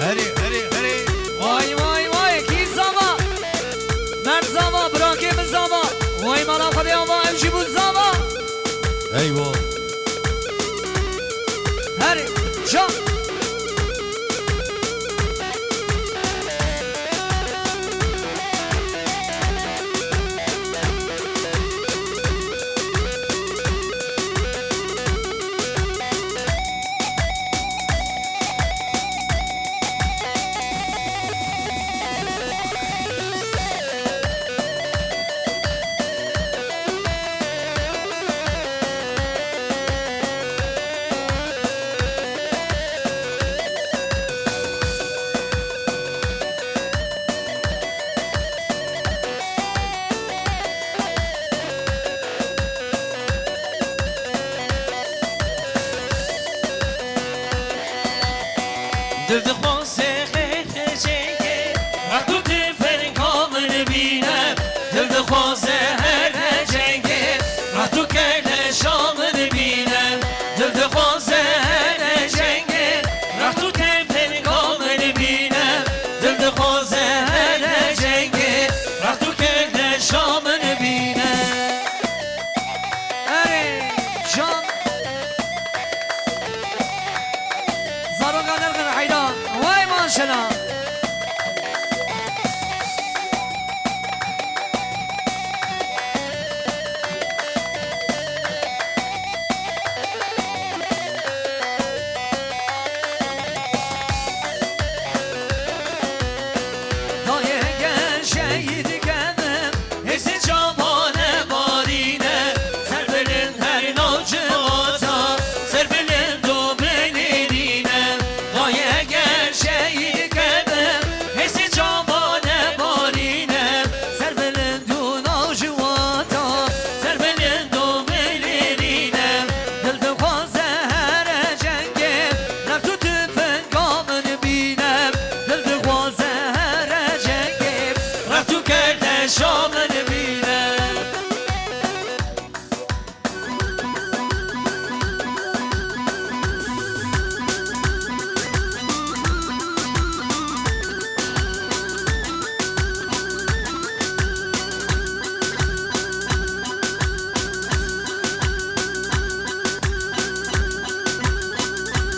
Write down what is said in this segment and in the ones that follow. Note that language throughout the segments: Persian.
هری هری هری وای وای وای کی زما مرد زما براکم زما وای مالا خدای ما امشی بود زما ایوا هری شا درد خواسته خیلی جنگه وقتی تفر کامل بینم درد خواسته هر جنگه وقتی که شامل بینم درد خواسته هر جنگه وقتی تفر کامل بینم درد خواسته هر جنگه وقتی که شامل بینم هری شا زارو قدر قدر حیدان وای ماشنا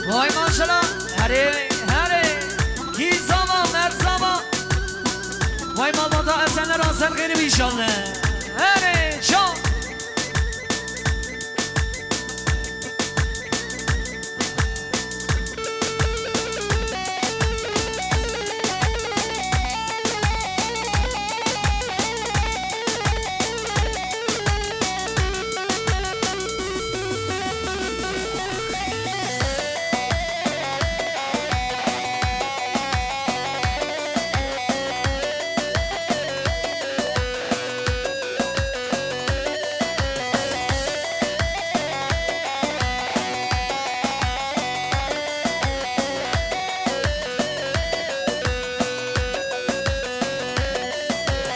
وای ماشاءالله هری هری کی زما مرد زما وای ماما تا اصلا راسل غیر بیشانه هری شا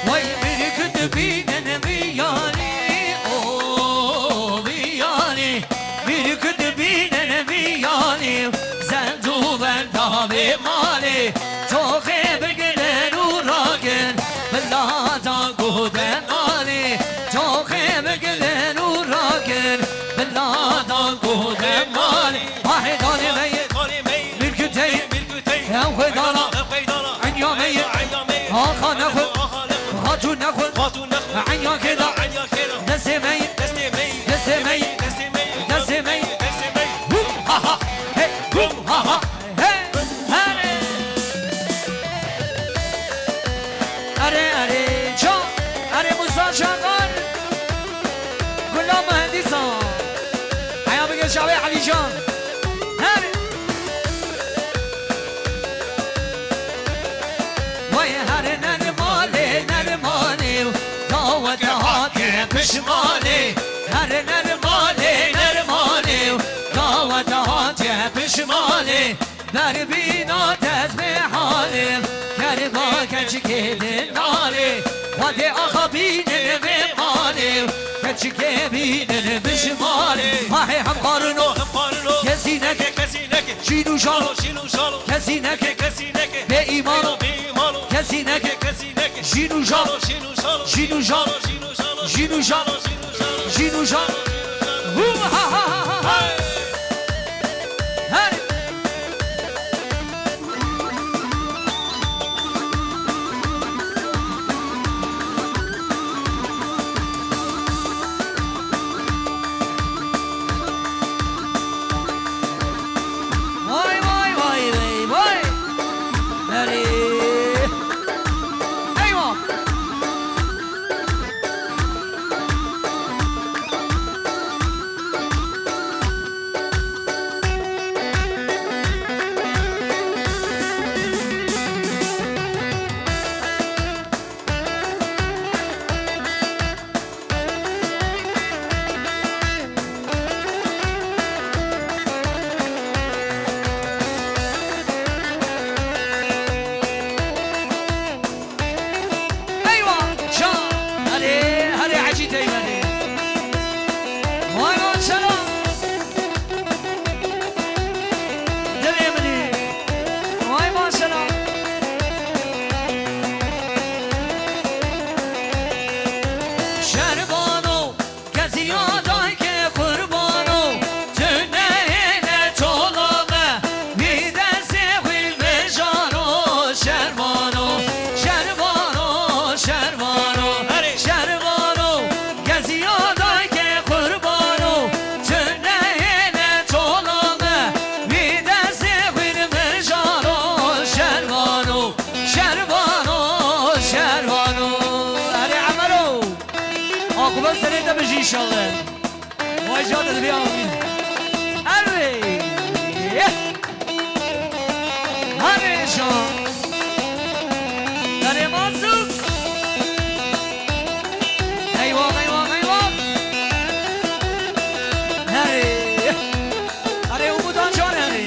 وای میری کد بینن بیانی او بیانی میری کد بینن بیانی زندو بنده به مالی تو خیب گلن و راگن بلا دا گودن مالی تو خیب گلن و راگن بلا دا گودن مالی واحد دانی می میرکتی هم خیدانا عنیا می آخا نخو خاتون نخون عنیا کدا دستی می دستی می دستی می بوم ها ها هی بوم ها ها هی اره اره جا اره موسا شاقان گلا مهندیسان حیا بگه شاوی علی جان وای هر نرمالی داوت هاتی پشمالی هر نرمالی داوت هاتی پشمالی در بینا تزمه حالی کربا کچی که دنالی وادی آخا بینن بمالی کچی که بینن بشمالی ماهی هم قارنو کسی نکه شینو شالو کسی نکه جینو جان جینو جان جینو جان ها ها ها ها هر وای وای وای وای وای هری ایوه ان شاء الله واجاد اليوم اري اري شو اري مازوك ايوه ايوه ايوه اري اري ومدان جان اري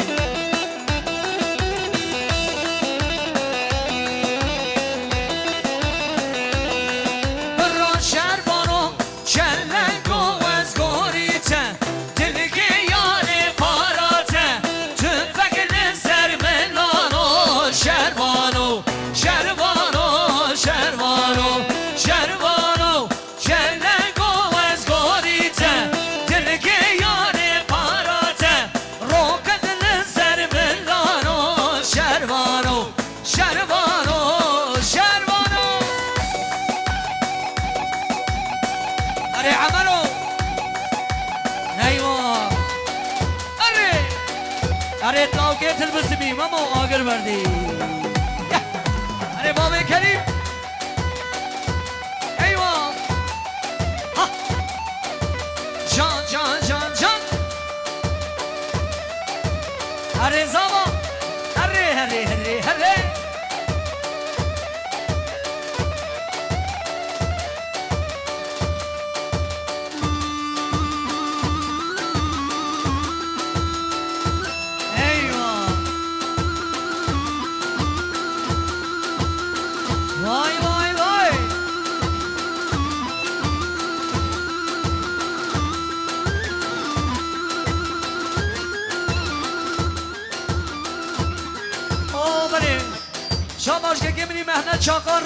بران شربانو شلنگو از گوریته دلگی یاری پاراته تو فکر سر ملانو شربانو شربانو شربانو شربانو شلنگو از گوریته دلگی یاری پاراته روک دل سر ملانو شربانو شربانو شربانو اري عملو ايوه اري طاوكي تلبس بي ماما آگر بردي اري بابا كريم ايوه ها جان جان جان جان اري زاما اري هري هري هري واي واي واي او بله شاباش که گمینی مهنت چاکار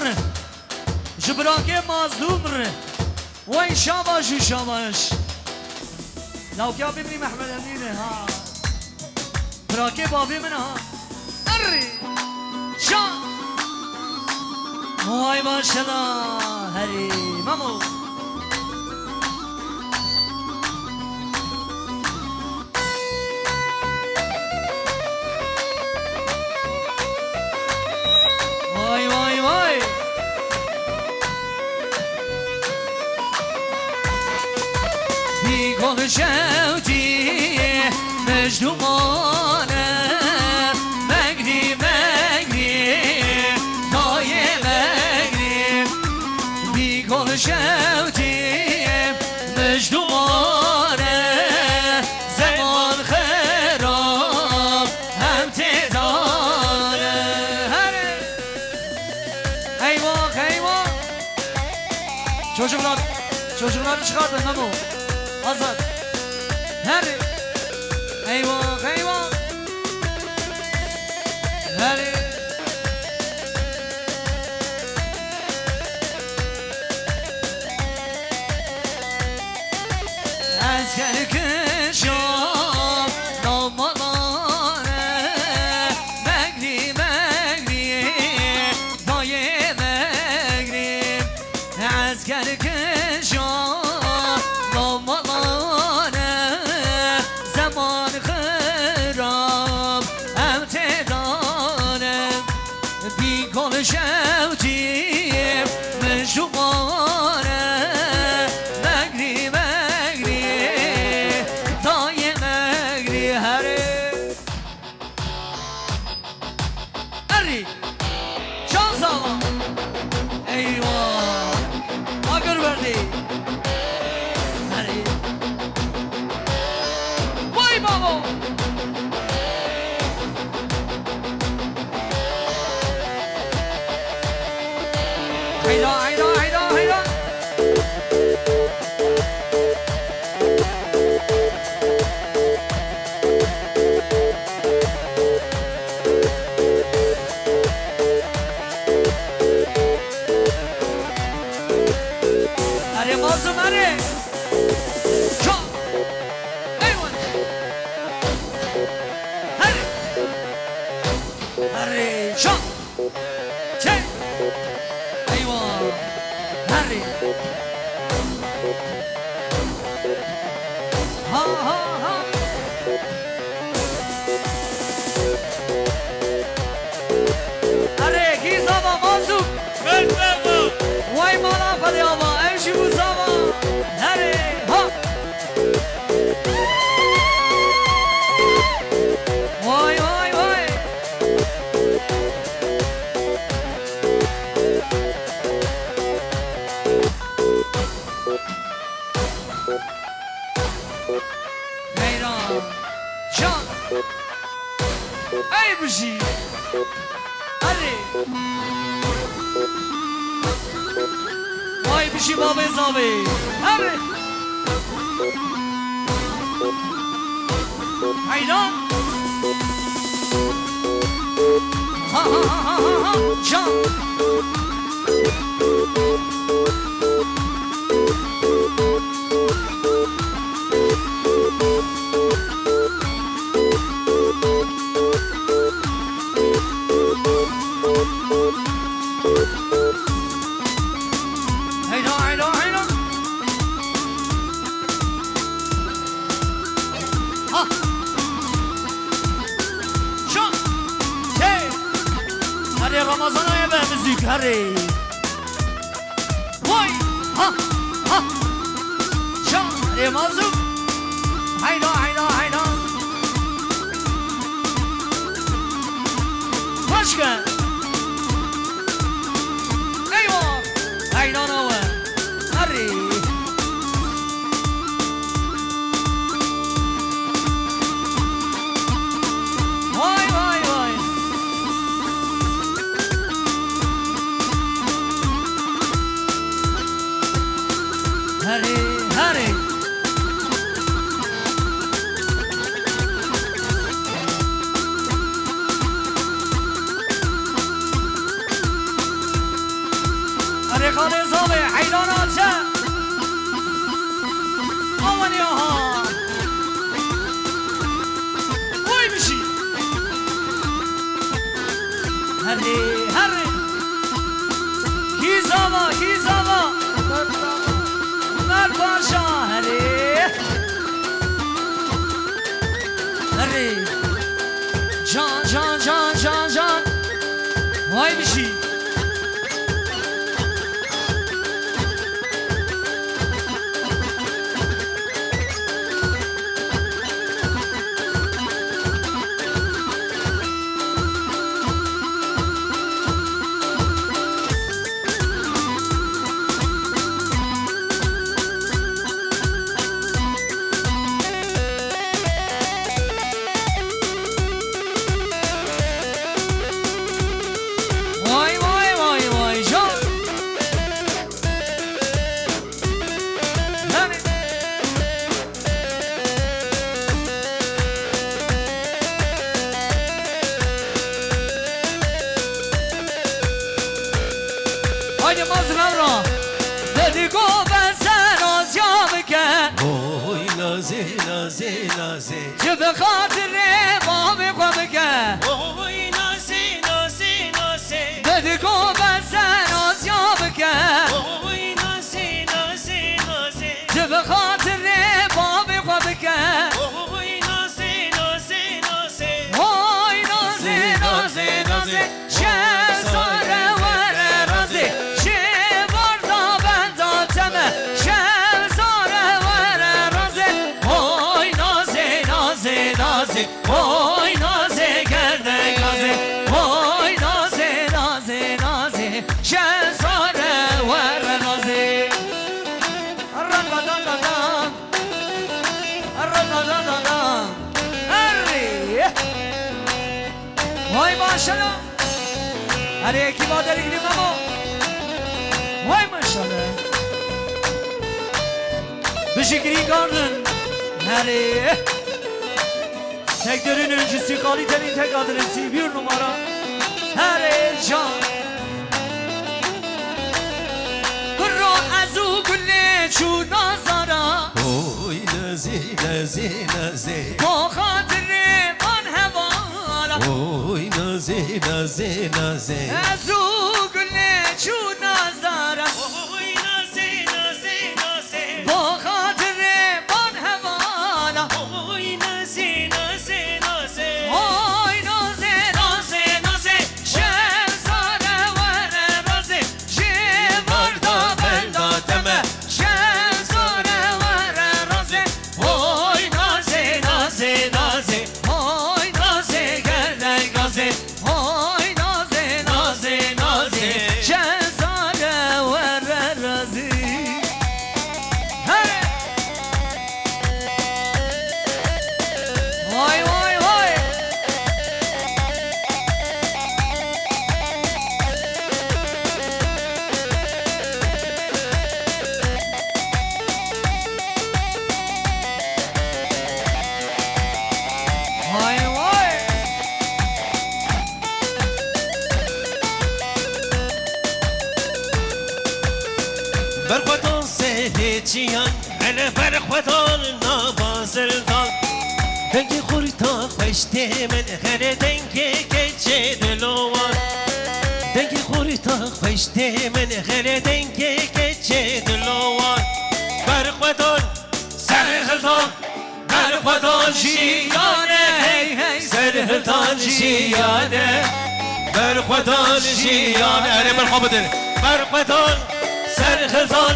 جبران که مظلوم وای شاباش و شاباش لو که ببینی محمد امینه ها براکه بابی من ها اری شان وای ماشالله هری مامو وای وای وای بیگاه شوتی مجنونانه مگری مگری دای مگری بیگاه شوتی مجنونانه زمان خراب هم تدانه ایوان ایوان çocuklar çıkardın lan o Azat her eyvah eyvah her شوتي من شمارة مغري مغري طاي مغري هري هري شان سالا ايوه اگر بردی هري وای بابا هيدا هيدا هيدا هيدا أري مازم أري شو أيوة هري هري شو شي أيوة هري ها ها ها أري كيزابا مازوك واي مالا فريابا امشي بوزابا هري ها واي واي واي حيران شان اي بشي هري واي بشي بابي صابي هري حيران ها ها ها ها ها شان هيدا هيدا هيدا ها شو هي هري رمضان يا بمزيك هري واي ها ها شو هري مازوك هيدا هيدا هيدا مشكل ايوه هيدا نوع هري واي واي واي هري هري هري خالي صابي حيدان عطشة أول ياها وي بشي هري هري كيزابا كيزابا مر باشا هري هري جان جان جان جان جان واي بشي واي واي واي واي جان هاني هاي مازن امرا بدي قوبة سنوز يومك وای نازه نازه نازه جب خاطر بابي قومك وای نازه نازه نازه بدي قوبة سنوز يومك وای نازه نازه نازه جب خاطر بابي قومك وای نازه نازه نازه هاي نازي نازي نازي شهر ماشاءالله هر یکی با داری گریم اما وای ماشاءالله بشکری گاردن هره sektörün öncüsü kalitenin tek adresi bir numara her can Kur'an azu kulle çu nazara Oy naze naze naze Ba hatire man hevala Oy naze naze naze Azu kulle çu nazara Oy naze naze naze Ba hatire man hevala Oy naze naze naze Oy naze naze naze Şehzade vere raze Jivarda benda teme Şehzade vere raze Oy naze naze naze Oy naze gerdey gaze Oy naze naze naze Şehzade vere raze Hey! Vay vay vay Vay vay برخوتان سهچیان هل برخوتان نبازلدان دنگی خوری تا خشته من خره دنگی کچه دلوان دنگی خوری تا خشته من خره دنگی کچه دلوان برخوتان سرخلتان برخوتان جیانه Hey hey سرخلتان جیانه برخوتان جیانه اره برخوابدن برخوتان سرخلتان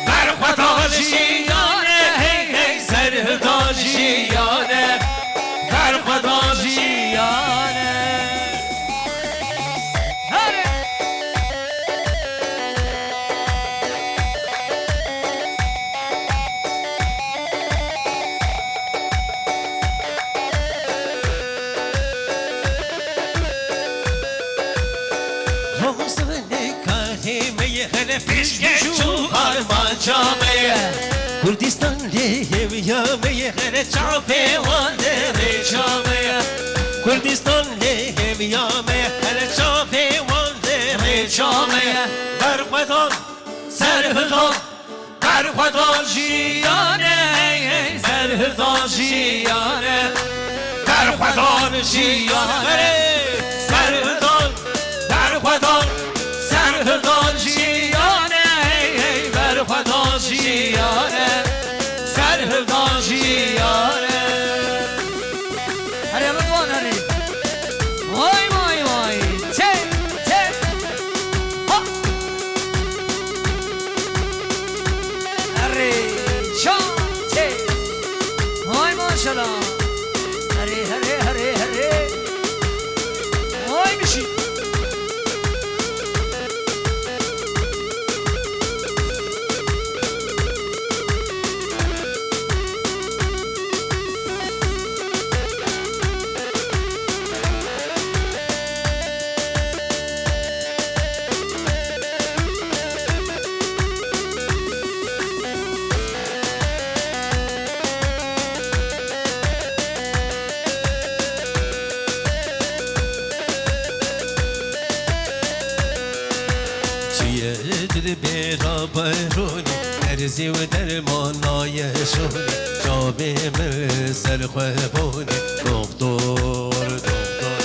برخوتان جیانه هی هی سرخلتان جیانه برخوتان جیانه Hadi Ramazan-ı Karim'e hele pişkeçu arman cameye Kurdistan lehevyameye hele çapevanere cameye Kurdistan lehevyameye hele çapevanere cameye Berkvedan, serhıdan, berkvedan jiyane Serhıdan jiyane Berkvedan jiyane Serhıdan برخوادان سرهدان جیانه ای برخوادان جیانه سرهدان جیانه Hadi Rıdvan hadi Vay vay vay Te te Ha Hadi Şan te Vay maşallah Hadi hadi hadi hadi Vay bir şey چیه برابرونی ارزی و درمانای شونی جاوی مل سرخوابونی دکتر دکتر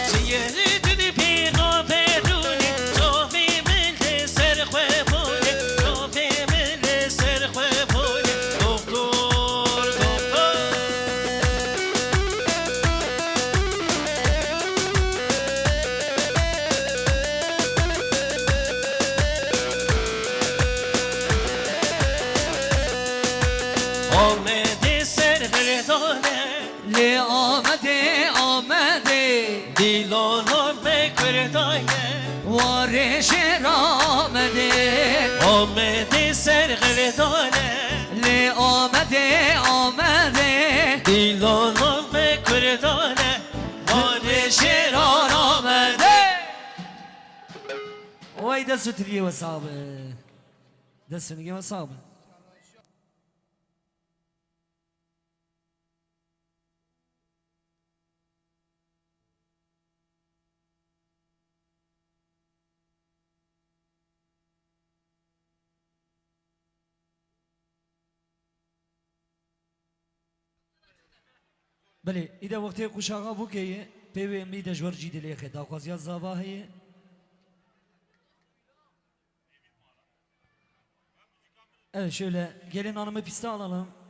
چیه برابرونی جاوی مل سرخوابونی جاوی مل سرخوابونی دکتر دکتر آمده سرگردانه Le amade amade دیلانم بکردانه Variş ramade آمده سرگردانه Le amade amade دیلانم بکردانه Variş ramade وای دست تریه و صابه دست نگه و صابه بله ایده وقتی قشاقا بو که پیوی می دجور جیده لیخه دا خوزیاد زابا هیه Evet şöyle gelin hanımı piste alalım.